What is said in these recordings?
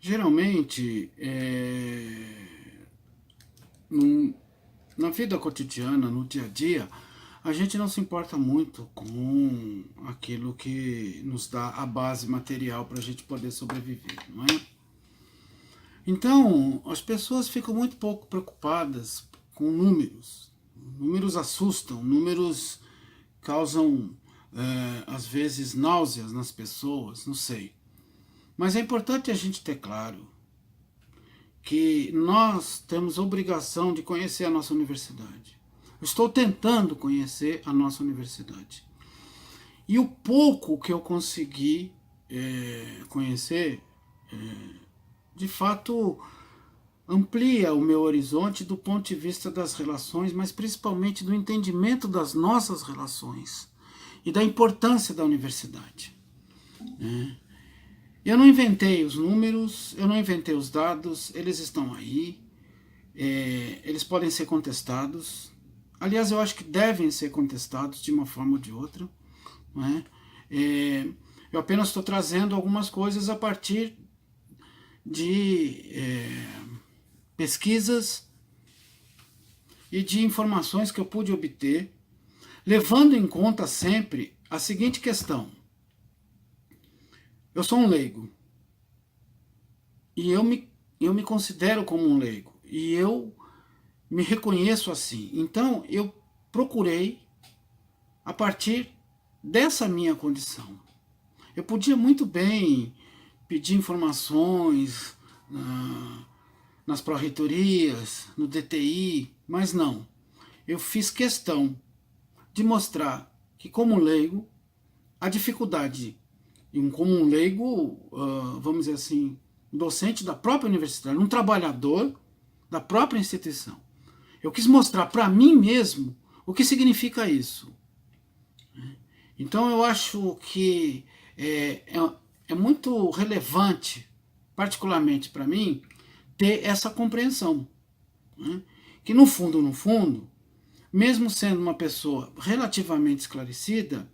Geralmente, na vida cotidiana, no dia a dia, a gente não se importa muito com aquilo que nos dá a base material para a gente poder sobreviver, não é? Então, as pessoas ficam muito pouco preocupadas com números. Números assustam, números causam, às vezes, náuseas nas pessoas, não sei. Mas é importante a gente ter claro que nós temos obrigação de conhecer a nossa universidade. Eu estou tentando conhecer a nossa universidade. E o pouco que eu consegui conhecer, de fato, amplia o meu horizonte do ponto de vista das relações, mas principalmente do entendimento das nossas relações e da importância da universidade. Eu não inventei os números, eu não inventei os dados, eles estão aí, eles podem ser contestados. Aliás, eu acho que devem ser contestados de uma forma ou de outra. Não é? Eu apenas estou trazendo algumas coisas a partir de pesquisas e de informações que eu pude obter, levando em conta sempre a seguinte questão. Eu sou um leigo, e eu me considero como um leigo, e eu me reconheço assim. Então, eu procurei, a partir dessa minha condição. Eu podia muito bem pedir informações nas pró-reitorias, no DTI, mas não. Eu fiz questão de mostrar que, como leigo, a dificuldade, como um leigo, vamos dizer assim, um docente da própria universidade, um trabalhador da própria instituição. Eu quis mostrar para mim mesmo o que significa isso. Então eu acho que é muito relevante, particularmente para mim, ter essa compreensão. Né? Que no fundo, mesmo sendo uma pessoa relativamente esclarecida,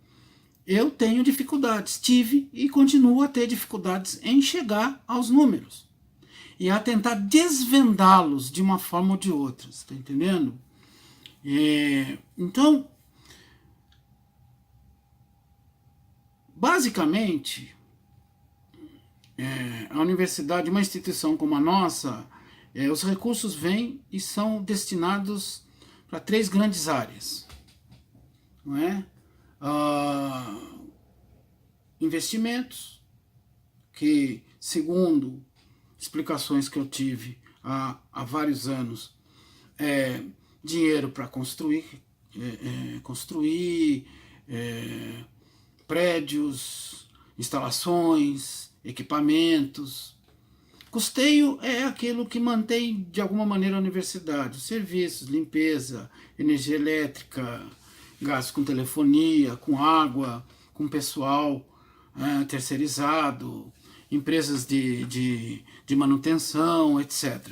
eu tenho dificuldades, tive e continuo a ter dificuldades em chegar aos números e a tentar desvendá-los de uma forma ou de outra, está entendendo? Então, basicamente, a universidade, uma instituição como a nossa, os recursos vêm e são destinados para 3 grandes áreas, não é? Investimentos, que, segundo explicações que eu tive há vários anos, dinheiro para construir prédios, instalações, equipamentos. Custeio é aquilo que mantém de alguma maneira a universidade, serviços, limpeza, energia elétrica, gastos com telefonia, com água, com pessoal terceirizado, empresas de manutenção, etc.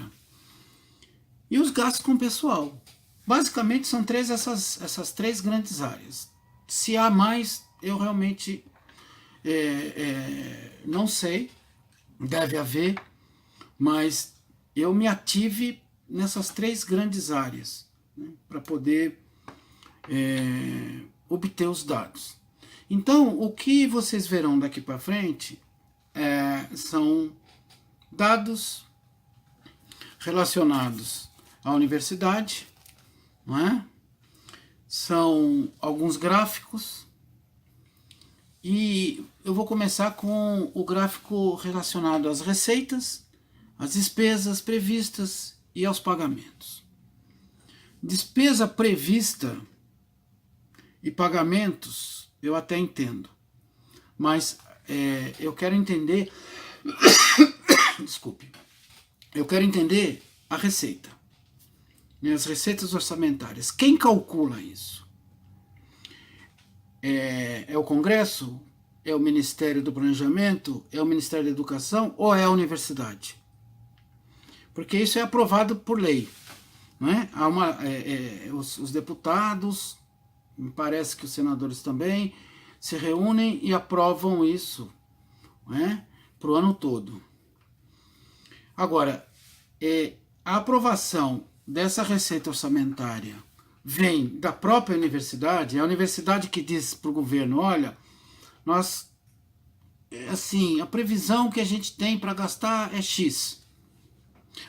E os gastos com pessoal. Basicamente são essas 3 grandes áreas. Se há mais, eu realmente não sei, deve haver, mas eu me ative nessas 3 grandes áreas, né, para poder obter os dados. Então, o que vocês verão daqui para frente são dados relacionados à universidade, não é? São alguns gráficos, e eu vou começar com o gráfico relacionado às receitas, às despesas previstas e aos pagamentos. Despesa prevista e pagamentos eu até entendo, mas eu quero entender desculpe, eu quero entender a receita, as receitas orçamentárias. Quem calcula isso? É o Congresso? É o Ministério do Planejamento? É o Ministério da Educação? Ou é a universidade? Porque isso é aprovado por lei. Não é? Os deputados, me parece que os senadores também, se reúnem e aprovam isso, não é? Para o ano todo. Agora, a aprovação dessa receita orçamentária vem da própria universidade, é a universidade que diz para o governo, olha, nós, assim, a previsão que a gente tem para gastar é X.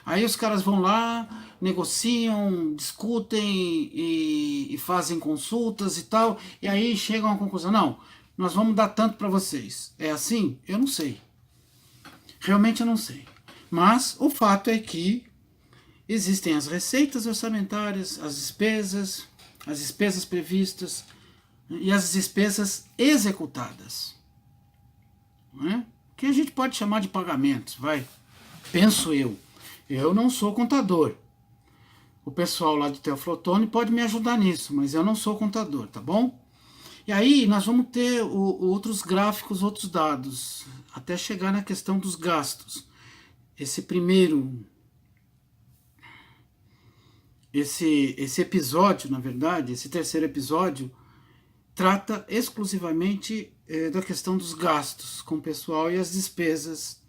Aí os caras vão lá, negociam, discutem e fazem consultas e tal, e aí chegam à conclusão, não, nós vamos dar tanto para vocês. É assim? Eu não sei. Realmente eu não sei. Mas o fato é que existem as receitas orçamentárias, as despesas previstas e as despesas executadas, né? Que a gente pode chamar de pagamentos, vai. Penso eu. Eu não sou contador. O pessoal lá do Teoflotone pode me ajudar nisso, mas eu não sou contador, tá bom? E aí nós vamos ter outros gráficos, outros dados, até chegar na questão dos gastos. Esse episódio, na verdade, esse terceiro episódio, trata exclusivamente da questão dos gastos com o pessoal e as despesas,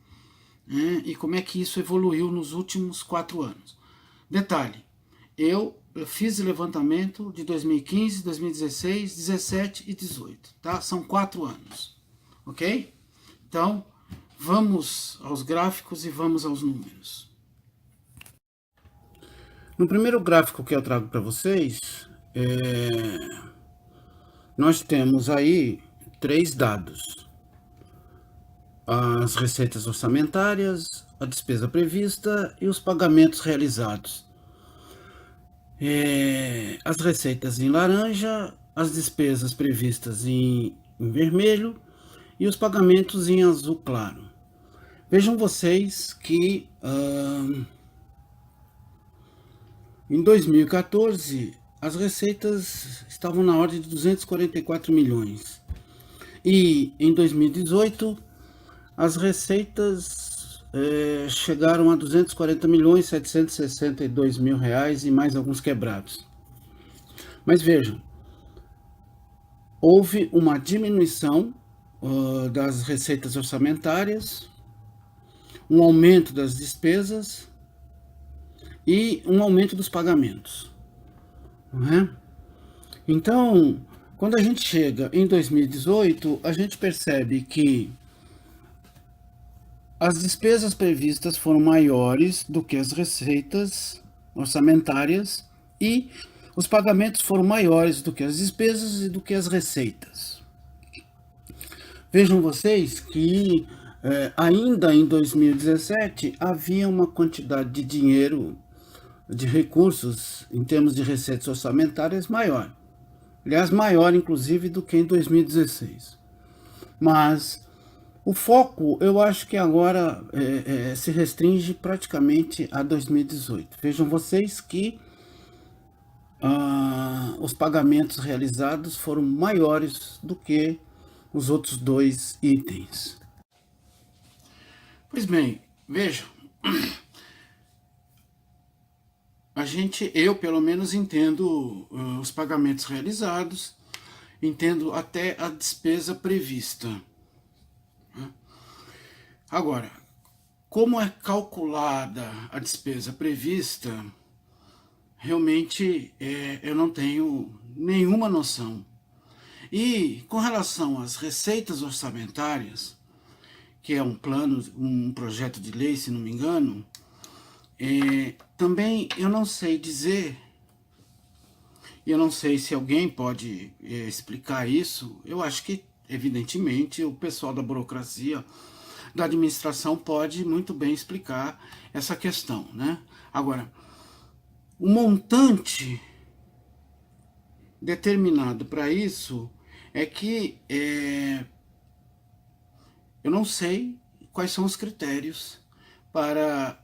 né, e como é que isso evoluiu nos últimos 4 anos. Detalhe, eu fiz o levantamento de 2015, 2016, 17 e 18, tá? São 4 anos, ok? Então, vamos aos gráficos e vamos aos números. No primeiro gráfico que eu trago para vocês, nós temos aí 3 dados. As receitas orçamentárias, a despesa prevista e os pagamentos realizados. As receitas em laranja, as despesas previstas em vermelho e os pagamentos em azul claro. Vejam vocês que em 2014 as receitas estavam na ordem de 244 milhões e em 2018 as receitas chegaram a 240 milhões 762 mil reais e mais alguns quebrados. Mas vejam, houve uma diminuição das receitas orçamentárias, um aumento das despesas e um aumento dos pagamentos, não é? Então, quando a gente chega em 2018, a gente percebe que as despesas previstas foram maiores do que as receitas orçamentárias e os pagamentos foram maiores do que as despesas e do que as receitas. Vejam vocês que ainda em 2017 havia uma quantidade de dinheiro, de recursos em termos de receitas orçamentárias maior. Aliás, maior inclusive do que em 2016. Mas o foco, eu acho que agora se restringe praticamente a 2018. Vejam vocês que os pagamentos realizados foram maiores do que os outros 2 itens. Pois bem, vejam, eu pelo menos entendo os pagamentos realizados, entendo até a despesa prevista. Agora, como é calculada a despesa prevista, realmente eu não tenho nenhuma noção. E com relação às receitas orçamentárias, que é um projeto de lei, se não me engano, também eu não sei dizer, eu não sei se alguém pode explicar isso. Eu acho que, evidentemente, o pessoal da burocracia, da administração pode muito bem explicar essa questão, né? Agora, o montante determinado para isso é que eu não sei quais são os critérios para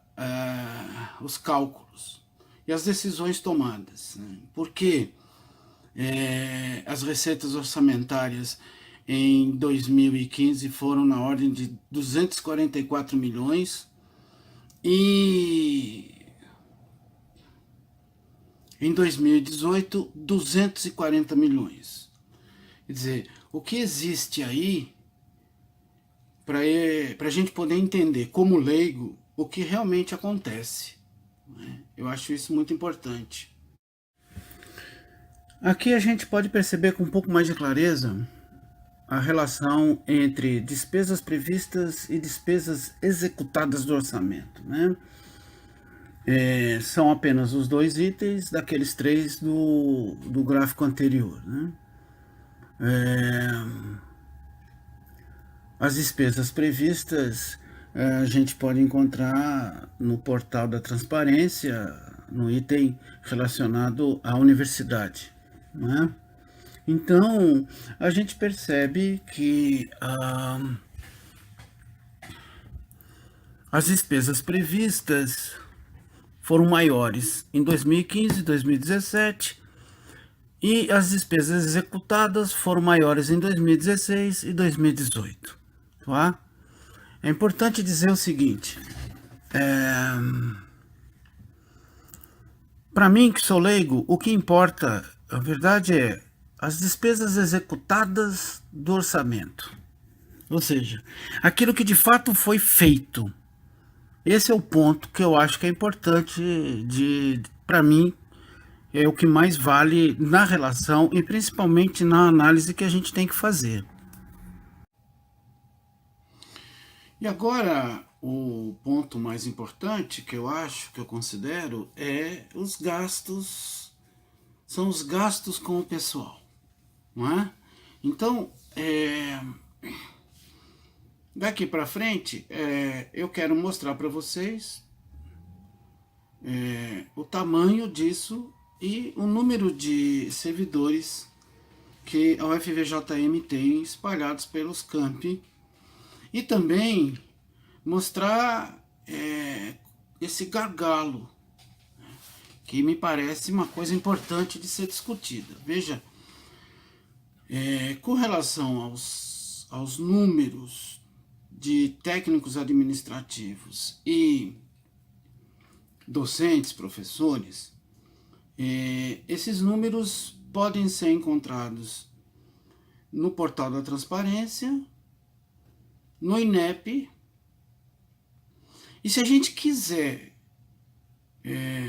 os cálculos e as decisões tomadas, né? Porque as receitas orçamentárias em 2015 foram na ordem de 244 milhões e em 2018 240 milhões. Quer dizer, o que existe aí, para a gente poder entender como leigo, o que realmente acontece, né? Eu acho isso muito importante. Aqui a gente pode perceber com um pouco mais de clareza a relação entre despesas previstas e despesas executadas do orçamento, né? São apenas os dois itens daqueles três do gráfico anterior, né? As despesas previstas a gente pode encontrar no portal da transparência, no item relacionado à universidade, né? Então, a gente percebe que as despesas previstas foram maiores em 2015 e 2017 e as despesas executadas foram maiores em 2016 e 2018, tá? É importante dizer o seguinte, para mim que sou leigo, o que importa, a verdade é as despesas executadas do orçamento, ou seja, aquilo que de fato foi feito. Esse é o ponto que eu acho que é importante para mim, é o que mais vale na relação e principalmente na análise que a gente tem que fazer. E agora, o ponto mais importante que eu acho, que eu considero, é os gastos, são os gastos com o pessoal, não é? Então, daqui para frente, eu quero mostrar para vocês o tamanho disso e o número de servidores que a UFVJM tem espalhados pelos campi e também mostrar esse gargalo, que me parece uma coisa importante de ser discutida. Veja, com relação aos números de técnicos administrativos e docentes, professores, esses números podem ser encontrados no portal da transparência, no INEP, e se a gente quiser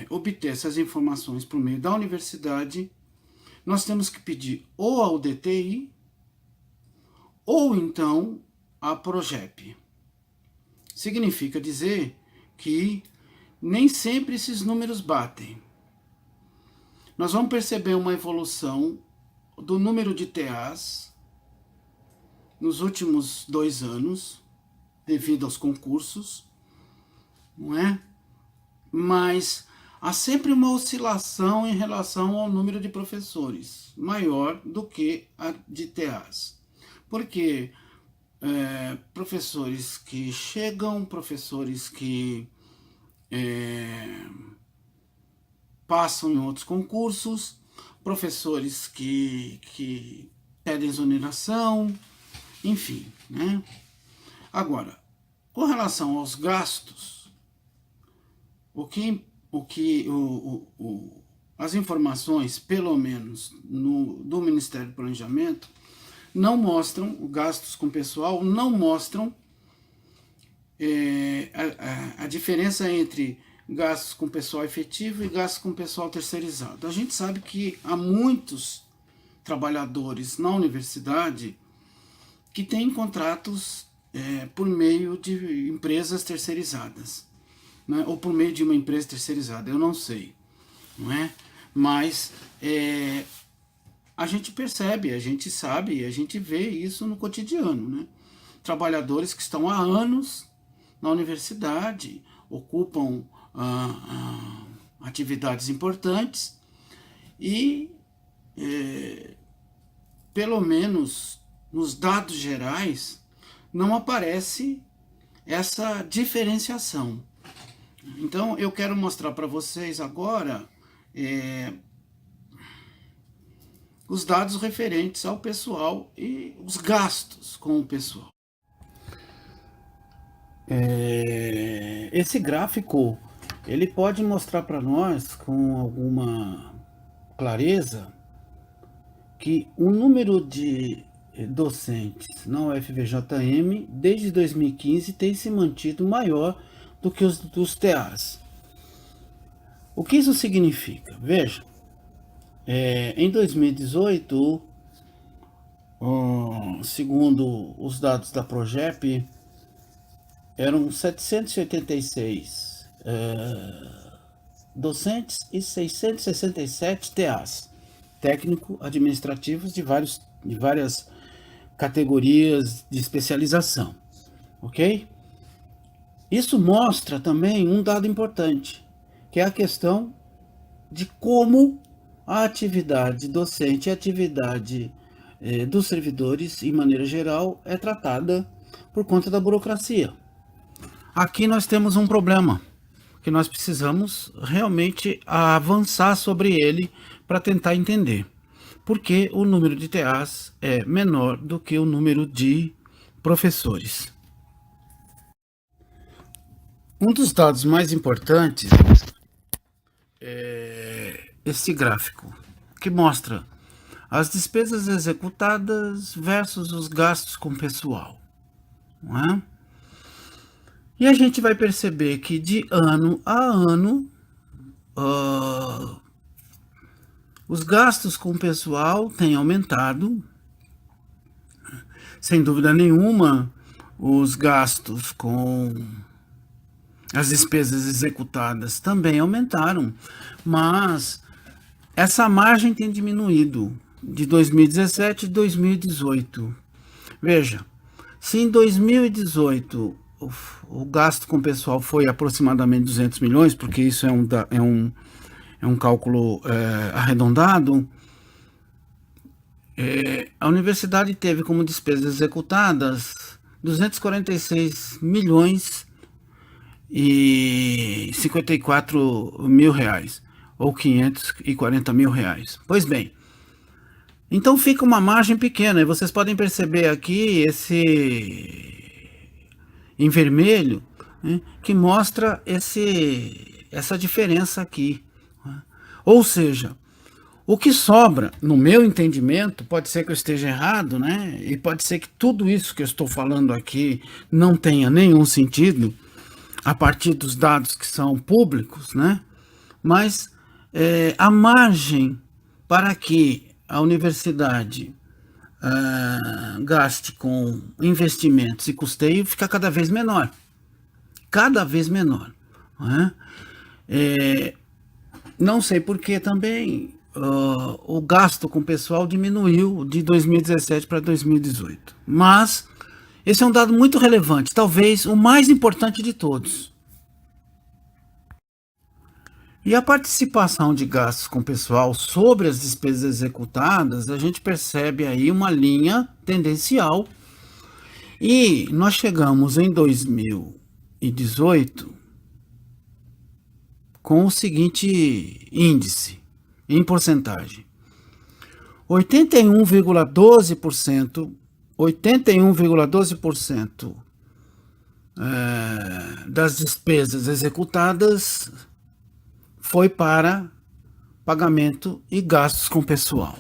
obter essas informações por meio da universidade, nós temos que pedir ou ao DTI ou então à Progep. Significa dizer que nem sempre esses números batem. Nós vamos perceber uma evolução do número de TAs nos últimos 2 anos, devido aos concursos, não é? Mas há sempre uma oscilação em relação ao número de professores, maior do que a de TAs. Porque professores que chegam, professores que passam em outros concursos, professores que pedem exoneração, enfim, né? Agora, com relação aos gastos, as informações, pelo menos do Ministério do Planejamento, não mostram, gastos com pessoal, não mostram a diferença entre gastos com pessoal efetivo e gastos com pessoal terceirizado. A gente sabe que há muitos trabalhadores na universidade que têm contratos por meio de empresas terceirizadas, né? Ou por meio de uma empresa terceirizada, eu não sei, não é? Mas a gente percebe, a gente sabe, a gente vê isso no cotidiano, né? Trabalhadores que estão há anos na universidade, ocupam atividades importantes e, pelo menos nos dados gerais, não aparece essa diferenciação. Então, eu quero mostrar para vocês agora os dados referentes ao pessoal e os gastos com o pessoal. Esse gráfico, ele pode mostrar para nós com alguma clareza que o número de docentes na UFVJM desde 2015 tem se mantido maior do que os dos TAs. O que isso significa? Veja, em 2018, segundo os dados da Progep, eram 786 docentes e 667 TAs, técnico-administrativos de várias categorias de especialização, ok? Isso mostra também um dado importante, que é a questão de como a atividade docente e a atividade dos servidores, em maneira geral, é tratada por conta da burocracia. Aqui nós temos um problema, que nós precisamos realmente avançar sobre ele para tentar entender. Porque o número de TAs é menor do que o número de professores. Um dos dados mais importantes é esse gráfico, que mostra as despesas executadas versus os gastos com pessoal, não é? E a gente vai perceber que de ano a ano, os gastos com pessoal têm aumentado. Sem dúvida nenhuma, os gastos com as despesas executadas também aumentaram, mas essa margem tem diminuído de 2017 e 2018. Veja, se em 2018 o gasto com pessoal foi aproximadamente 200 milhões, porque isso é um cálculo arredondado, a universidade teve como despesas executadas 246 milhões e 54 mil reais, ou 540 mil reais. Pois bem, então fica uma margem pequena, e vocês podem perceber aqui em vermelho, né, que mostra essa diferença aqui. Né? Ou seja, o que sobra, no meu entendimento, pode ser que eu esteja errado, né? E pode ser que tudo isso que eu estou falando aqui não tenha nenhum sentido a partir dos dados que são públicos, né? Mas a margem para que a universidade gaste com investimentos e custeio fica cada vez menor. Cada vez menor. Né? Não sei por que também o gasto com pessoal diminuiu de 2017 para 2018. Mas esse é um dado muito relevante, talvez o mais importante de todos. E a participação de gastos com pessoal sobre as despesas executadas, a gente percebe aí uma linha tendencial. E nós chegamos em 2018 com o seguinte índice, em porcentagem. 81,12% das despesas executadas foi para pagamento e gastos com pessoal.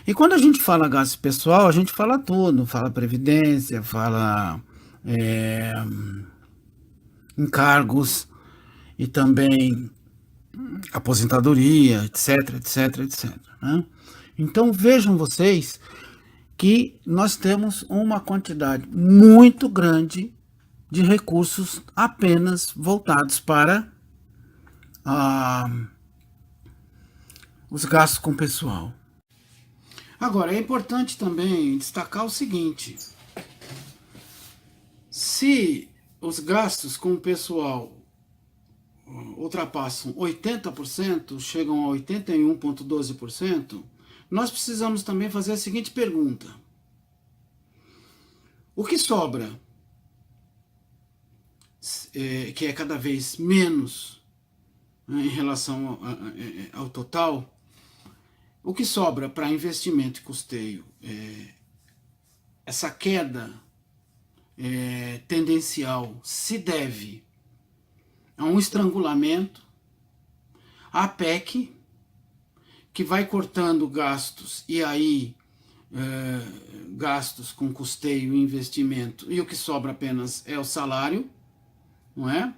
E quando a gente fala gasto pessoal, a gente fala tudo, fala previdência, fala encargos e também aposentadoria, etc, etc, etc. Né? Então vejam vocês que nós temos uma quantidade muito grande de recursos apenas voltados para os gastos com pessoal. Agora, é importante também destacar o seguinte: se os gastos com pessoal ultrapassam 80%, chegam a 81,12%, nós precisamos também fazer a seguinte pergunta: o que sobra, que é cada vez menos em relação ao total, o que sobra para investimento e custeio, essa queda tendencial se deve a um estrangulamento, à PEC, que vai cortando gastos, e aí gastos com custeio e investimento, e o que sobra apenas é o salário, não é?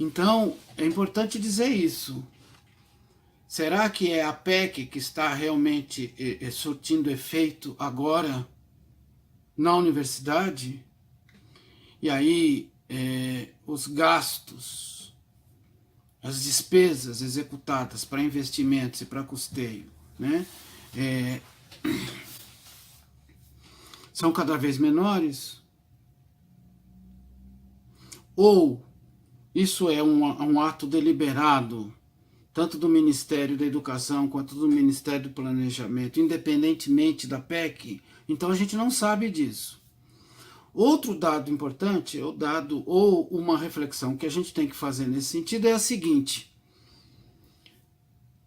Então, é importante dizer isso. Será que é a PEC que está realmente surtindo efeito agora na universidade? E aí, os gastos, as despesas executadas para investimentos e para custeio, né, são cada vez menores? Ou isso é um ato deliberado, tanto do Ministério da Educação quanto do Ministério do Planejamento, independentemente da PEC? Então a gente não sabe disso. Outro dado importante, ou uma reflexão que a gente tem que fazer nesse sentido é a seguinte: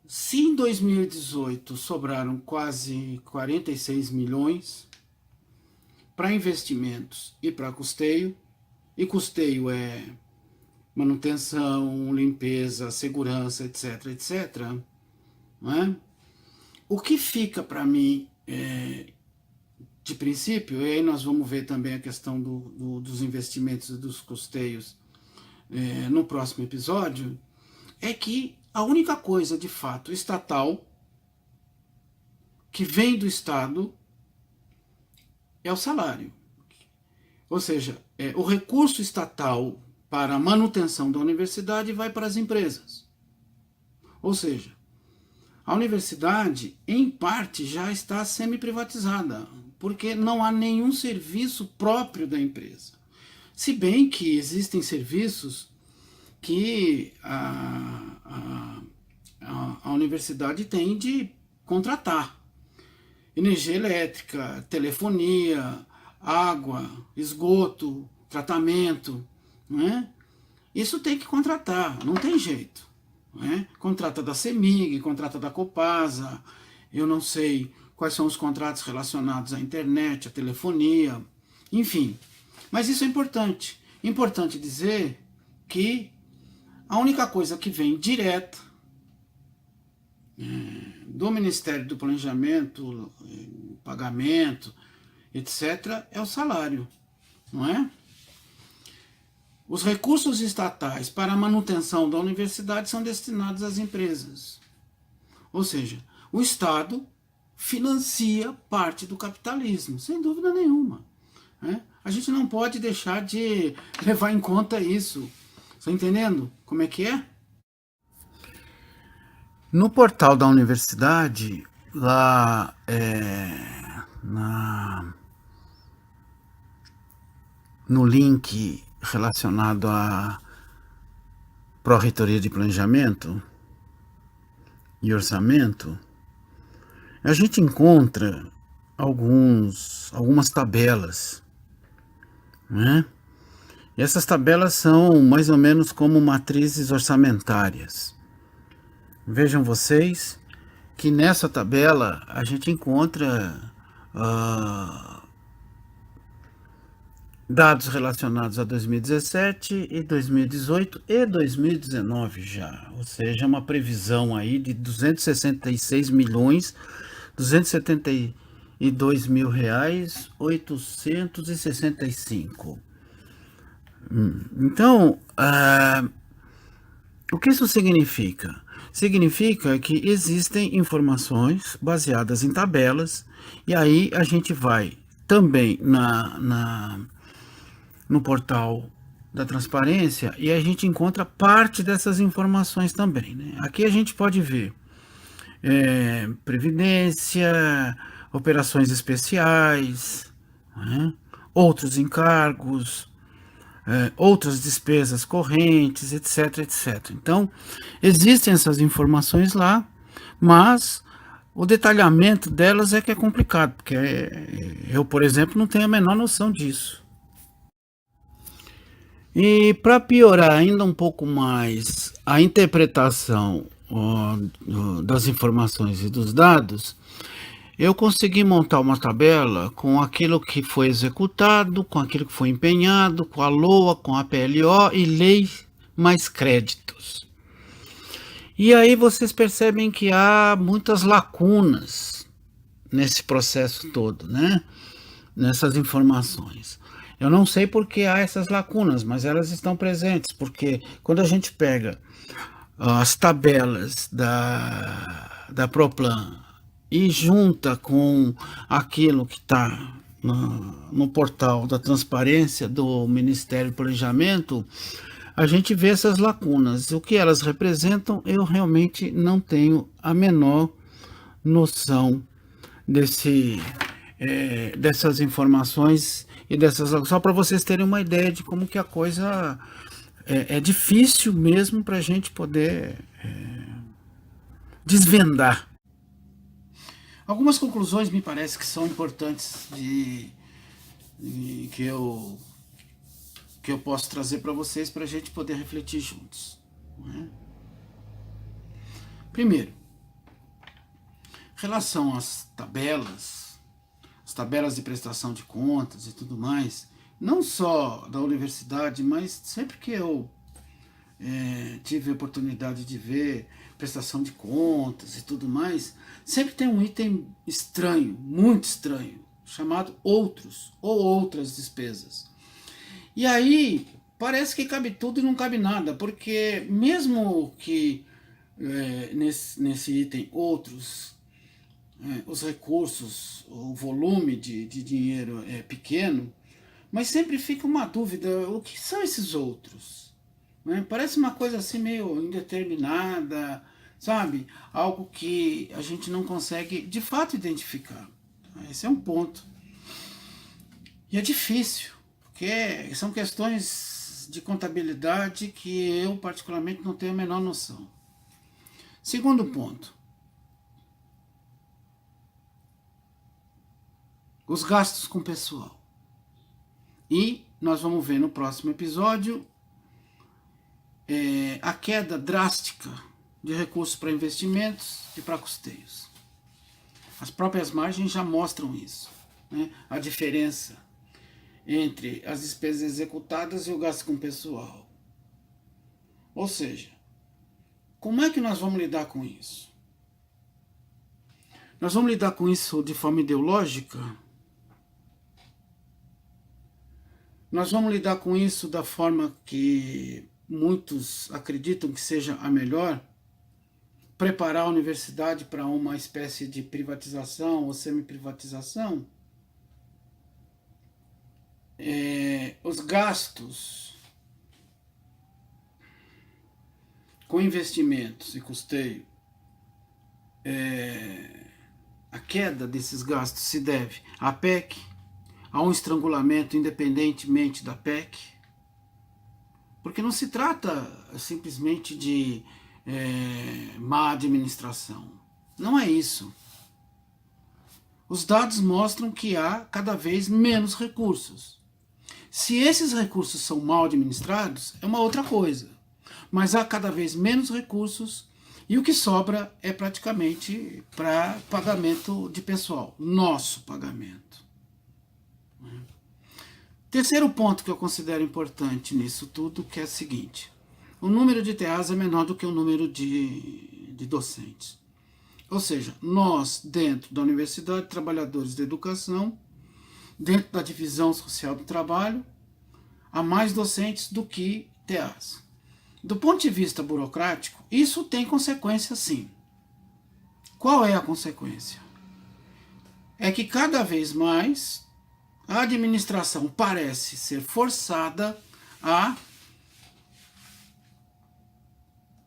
se em 2018 sobraram quase 46 milhões para investimentos e para custeio, e custeio é manutenção, limpeza, segurança, etc, etc, não é? O que fica para mim, de princípio, e aí nós vamos ver também a questão dos investimentos e dos custeios no próximo episódio, é que a única coisa de fato estatal que vem do Estado é o salário. Ou seja, o recurso estatal para a manutenção da universidade vai para as empresas. Ou seja, a universidade, em parte, já está semi-privatizada, porque não há nenhum serviço próprio da empresa. Se bem que existem serviços que a universidade tem de contratar. Energia elétrica, telefonia, água, esgoto, tratamento, não é? Isso tem que contratar, não tem jeito. Não é? Contrata da CEMIG, contrata da Copasa, eu não sei quais são os contratos relacionados à internet, à telefonia, enfim. Mas isso é importante. Importante dizer que a única coisa que vem direta do Ministério do Planejamento, pagamento, etc., é o salário, não é? Os recursos estatais para a manutenção da universidade são destinados às empresas. Ou seja, o Estado financia parte do capitalismo, sem dúvida nenhuma. Né? A gente não pode deixar de levar em conta isso. Está entendendo como é que é? No portal da universidade, lá no link relacionado à Pró-Reitoria de Planejamento e Orçamento, a gente encontra algumas tabelas, né? E essas tabelas são mais ou menos como matrizes orçamentárias. Vejam vocês que nessa tabela a gente encontra dados relacionados a 2017 e 2018 e 2019 já, ou seja, uma previsão aí de 266 milhões 272 mil reais 865. Então, o que isso significa? Significa que existem informações baseadas em tabelas, e aí a gente vai também no portal da transparência e a gente encontra parte dessas informações também, né? Aqui a gente pode ver previdência, operações especiais, né? Outros encargos, outras despesas correntes, etc, etc. Então, existem essas informações lá, mas o detalhamento delas é que é complicado, porque eu, por exemplo, não tenho a menor noção disso. E para piorar ainda um pouco mais a interpretação das informações e dos dados, eu consegui montar uma tabela com aquilo que foi executado, com aquilo que foi empenhado, com a LOA, com a PLO e lei mais créditos. E aí vocês percebem que há muitas lacunas nesse processo todo, né? Nessas informações. Eu não sei por que há essas lacunas, mas elas estão presentes, porque quando a gente pega as tabelas da Proplan e junta com aquilo que está no portal da transparência do Ministério do Planejamento, a gente vê essas lacunas. O que elas representam, eu realmente não tenho a menor noção dessas informações e dessas, só para vocês terem uma ideia de como que a coisa é difícil mesmo para a gente poder desvendar. Algumas conclusões me parece que são importantes que eu posso trazer para vocês para a gente poder refletir juntos. Né? Primeiro, em relação às tabelas de prestação de contas e tudo mais, não só da universidade, mas sempre que eu tive a oportunidade de ver prestação de contas e tudo mais, sempre tem um item estranho, muito estranho, chamado outros ou outras despesas. E aí parece que cabe tudo e não cabe nada, porque mesmo que nesse item outros, os recursos, o volume de dinheiro é pequeno, mas sempre fica uma dúvida, o que são esses outros? Parece uma coisa assim meio indeterminada, sabe? Algo que a gente não consegue de fato identificar. Esse é um ponto. E é difícil, porque são questões de contabilidade que eu particularmente não tenho a menor noção. Segundo ponto. Os gastos com pessoal. E nós vamos ver no próximo episódio a queda drástica de recursos para investimentos e para custeios. As próprias margens já mostram isso, né? A diferença entre as despesas executadas e o gasto com pessoal. Ou seja, como é que nós vamos lidar com isso? Nós vamos lidar com isso de forma ideológica? Nós vamos lidar com isso da forma que muitos acreditam que seja a melhor? Preparar a universidade para uma espécie de privatização ou semi-privatização? Os gastos com investimentos e custeio, a queda desses gastos se deve à PEC, a um estrangulamento independentemente da PEC, porque não se trata simplesmente de má administração. Não é isso. Os dados mostram que há cada vez menos recursos. Se esses recursos são mal administrados, é uma outra coisa. Mas há cada vez menos recursos e o que sobra é praticamente para pagamento de pessoal, nosso pagamento. Terceiro ponto que eu considero importante nisso tudo, que é o seguinte: o número de TAs é menor do que o número de docentes. Ou seja, nós, dentro da Universidade, trabalhadores da educação, dentro da divisão social do trabalho, há mais docentes do que TAs. Do ponto de vista burocrático, isso tem consequência sim. Qual é a consequência? É que cada vez mais a administração parece ser forçada a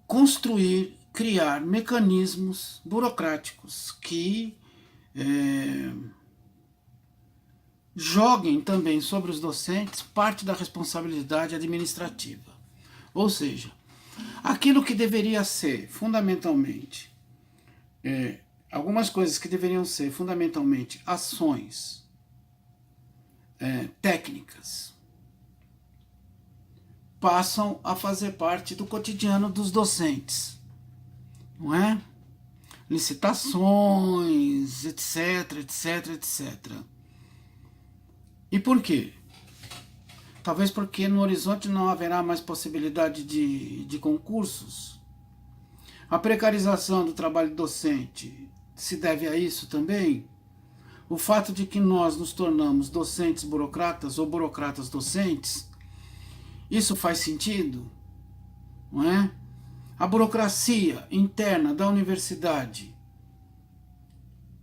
construir, criar mecanismos burocráticos que joguem também sobre os docentes parte da responsabilidade administrativa. Ou seja, aquilo que deveria ser fundamentalmente, algumas coisas que deveriam ser fundamentalmente ações técnicas, passam a fazer parte do cotidiano dos docentes, não é? Licitações, etc, etc, etc. E por quê? Talvez porque no horizonte não haverá mais possibilidade de concursos. A precarização do trabalho docente se deve a isso também? o fato de que nós nos tornamos docentes burocratas ou burocratas docentes, isso faz sentido? Não é? A burocracia interna da universidade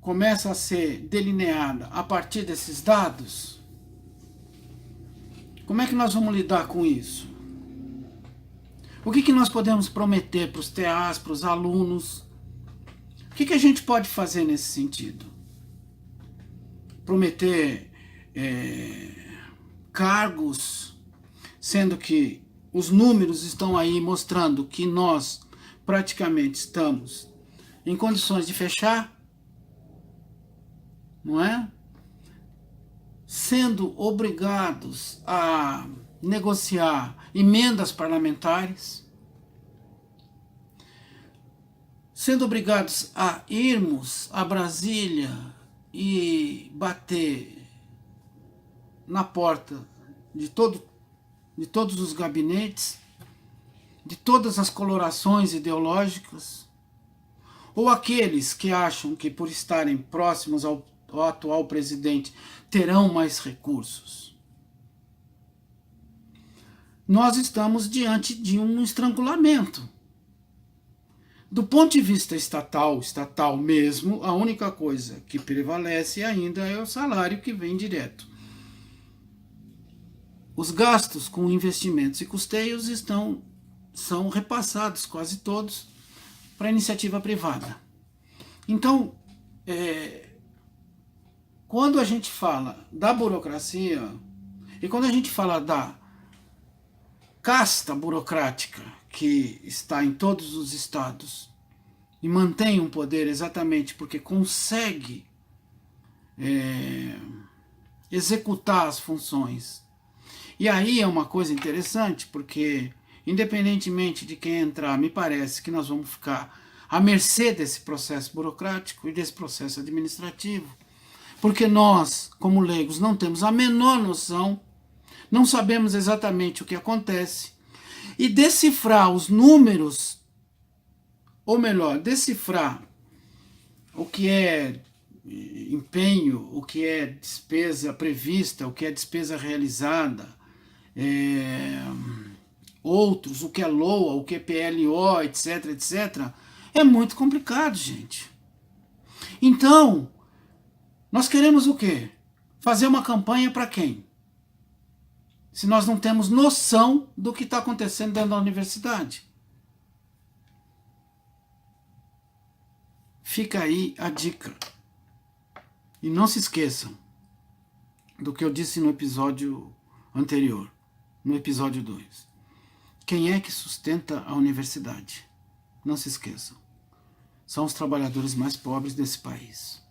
começa a ser delineada a partir desses dados? Como é que nós vamos lidar com isso? O que nós podemos prometer para os TAs, para os alunos? O que a gente pode fazer nesse sentido? Prometer cargos, sendo que os números estão aí mostrando que nós praticamente estamos em condições de fechar, não é? Sendo obrigados a negociar emendas parlamentares, sendo obrigados a irmos a Brasília e bater na porta de todos os gabinetes, de todas as colorações ideológicas, ou aqueles que acham que por estarem próximos ao atual presidente terão mais recursos. Nós estamos diante de um estrangulamento. Do ponto de vista estatal mesmo, a única coisa que prevalece ainda é o salário que vem direto. Os gastos com investimentos e custeios são repassados quase todos para a iniciativa privada. Então, quando a gente fala da burocracia e quando a gente fala da casta burocrática que está em todos os estados e mantém um poder exatamente porque consegue executar as funções. E aí é uma coisa interessante, porque independentemente de quem entrar, me parece que nós vamos ficar à mercê desse processo burocrático e desse processo administrativo, porque nós, como leigos, não temos a menor noção, não sabemos exatamente o que acontece, e decifrar os números, ou melhor, decifrar o que é empenho, o que é despesa prevista, o que é despesa realizada, outros, o que é LOA, o que é PLO, etc, etc, é muito complicado, gente. Então, nós queremos o quê? Fazer uma campanha para quem? Se nós não temos noção do que está acontecendo dentro da universidade. Fica aí a dica. E não se esqueçam do que eu disse no episódio anterior, no episódio 2. Quem é que sustenta a universidade? Não se esqueçam. São os trabalhadores mais pobres desse país.